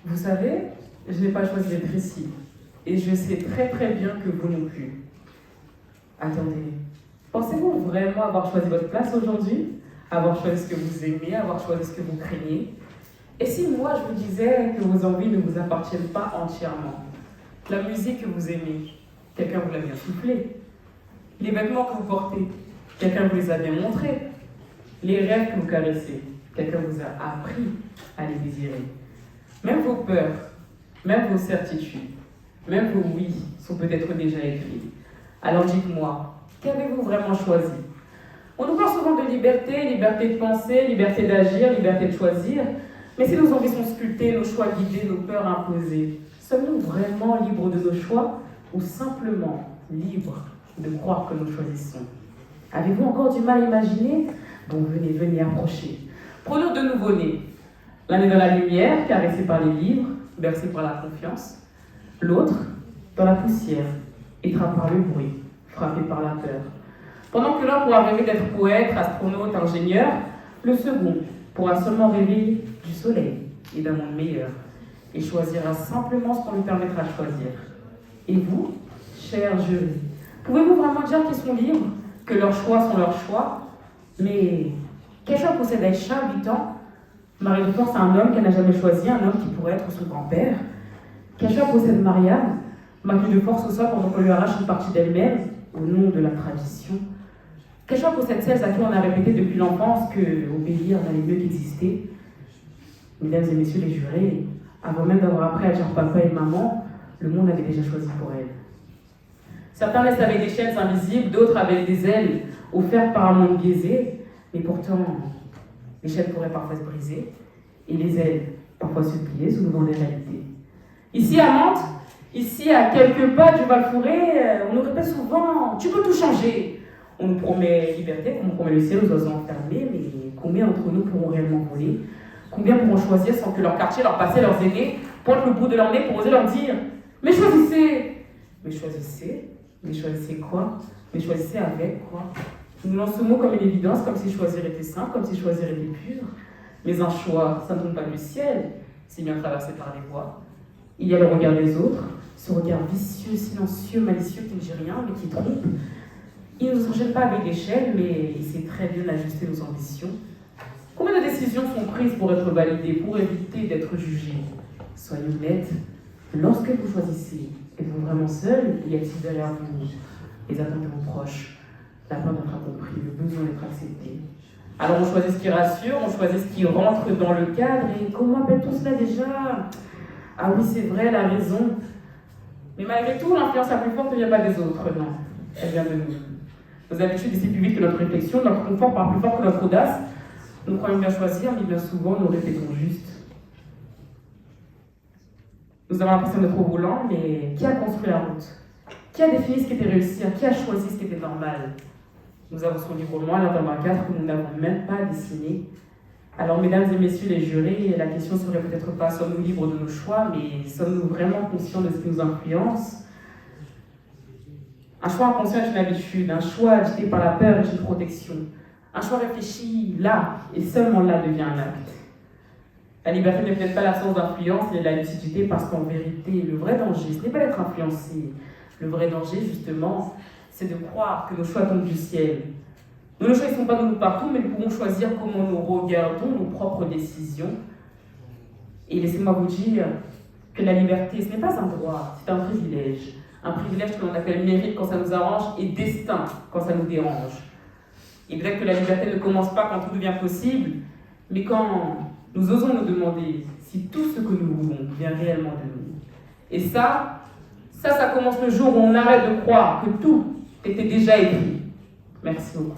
Vous savez, je n'ai pas choisi d'être ici. Et je sais très très bien que vous non plus. Attendez, pensez-vous vraiment avoir choisi votre place aujourd'hui? Avoir choisi ce que vous aimez, avoir choisi ce que vous craignez? Et si moi je vous disais que vos envies ne vous appartiennent pas entièrement? La musique que vous aimez, quelqu'un vous l'a bien soufflé. Les vêtements que vous portez, quelqu'un vous les a bien montrés. Les rêves que vous caressez, quelqu'un vous a appris à les désirer. Même vos peurs, même vos certitudes, même vos oui sont peut-être déjà écrits. Alors dites-moi, qu'avez-vous vraiment choisi? On nous parle souvent de liberté, liberté de penser, liberté d'agir, liberté de choisir. Mais si nos envies sont sculptées, nos choix guidés, nos peurs imposées, sommes-nous vraiment libres de nos choix ou simplement libres de croire que nous choisissons? Avez-vous encore du mal à imaginer? Bon, venez, approchez. Prenons deux nouveau-nés. L'un est dans la lumière, caressé par les livres, bercé par la confiance. L'autre, dans la poussière, étreint par le bruit, frappé par la peur. Pendant que l'un pourra rêver d'être poète, astronaute, ingénieur, le second pourra seulement rêver du soleil et d'un monde meilleur, et choisira simplement ce qu'on lui permettra de choisir. Et vous, chers jurys, pouvez-vous vraiment dire qu'ils sont libres, que leurs choix sont leurs choix? Mais quel choix possède Aïcha, 8 ans? Marie de force à un homme qu'elle n'a jamais choisi, un homme qui pourrait être son grand-père. Quel choix possède Mariam, marie de force au sol pendant qu'on lui arrache une partie d'elle-même, au nom de la tradition? Quel choix possède celles à qui on a répété depuis l'enfance que obéir n'allait mieux qu'exister? Mesdames et messieurs les jurés, avant même d'avoir appris à dire papa et maman, le monde avait déjà choisi pour elle. Certains laissent avec des chaînes invisibles, d'autres avec des ailes offertes par un monde biaisé, mais pourtant, les chaînes pourraient parfois se briser, et les ailes parfois se plier sous le vent des réalités. Ici à Mantes, ici à quelques pas du Val-Fouré, on nous répète souvent « tu peux tout changer ». On nous promet liberté, on nous promet le ciel aux oiseaux enfermés, mais combien d'entre nous pourront réellement voler? Combien pourront choisir sans que leur quartier, leur passé, leurs aînés pointent le bout de leur nez pour oser leur dire « mais choisissez !» Mais choisissez? Mais choisissez quoi? Mais choisissez avec quoi? Nous lançons ce mot comme une évidence, comme si choisir était simple, comme si choisir était pur. Mais un choix, ça ne tombe pas du ciel, c'est bien traversé par les voies. Il y a le regard des autres, ce regard vicieux, silencieux, malicieux qui ne dit rien, mais qui trompe. Il ne nous enchaîne pas avec l'échelle, mais il sait très bien ajuster nos ambitions. Combien de décisions sont prises pour être validées, pour éviter d'être jugées? Soyez honnêtes, lorsque vous choisissez, êtes-vous vraiment seul? Y a-t-il derrière vous les attentes de vos proches, la peur d'être incompris, le besoin d'être accepté? Alors on choisit ce qui rassure, on choisit ce qui rentre dans le cadre, et comment appelle-t-on cela déjà? Ah oui, c'est vrai, la raison. Mais malgré tout, l'influence la plus forte ne vient pas des autres, non. Elle vient de nous. Nos habitudes décident plus vite que notre réflexion, notre confort parle plus fort que notre audace. Nous croyons bien choisir, mais bien souvent, nous répétons juste. Nous avons l'impression d'être au volant, mais qui a construit la route? Qui a défini ce qui était réussir? Qui a choisi ce qui était normal? Nous avançons librement à l'heure d'un cadre que nous n'avons même pas dessiné. Alors, mesdames et messieurs les jurés, la question serait peut-être pas sommes-nous libres de nos choix, mais sommes-nous vraiment conscients de ce qui nous influence? Un choix inconscient est une habitude, un choix agité par la peur est une protection. Un choix réfléchi là, et seulement là, devient un acte. La liberté n'est peut-être pas l'absence d'influence, mais la lucidité, parce qu'en vérité, le vrai danger, ce n'est pas d'être influencé. Le vrai danger, justement, c'est de croire que nos choix tombent du ciel. Nous ne choisissons pas de nous partout, mais nous pouvons choisir comment nous regardons nos propres décisions. Et laissez-moi vous dire que la liberté, ce n'est pas un droit, c'est un privilège. Un privilège que l'on appelle mérite quand ça nous arrange et destin quand ça nous dérange. Et peut-être que la liberté ne commence pas quand tout devient possible, mais quand nous osons nous demander si tout ce que nous voulons vient réellement de nous. Et ça commence le jour où on arrête de croire que tout était déjà écrit. Merci beaucoup.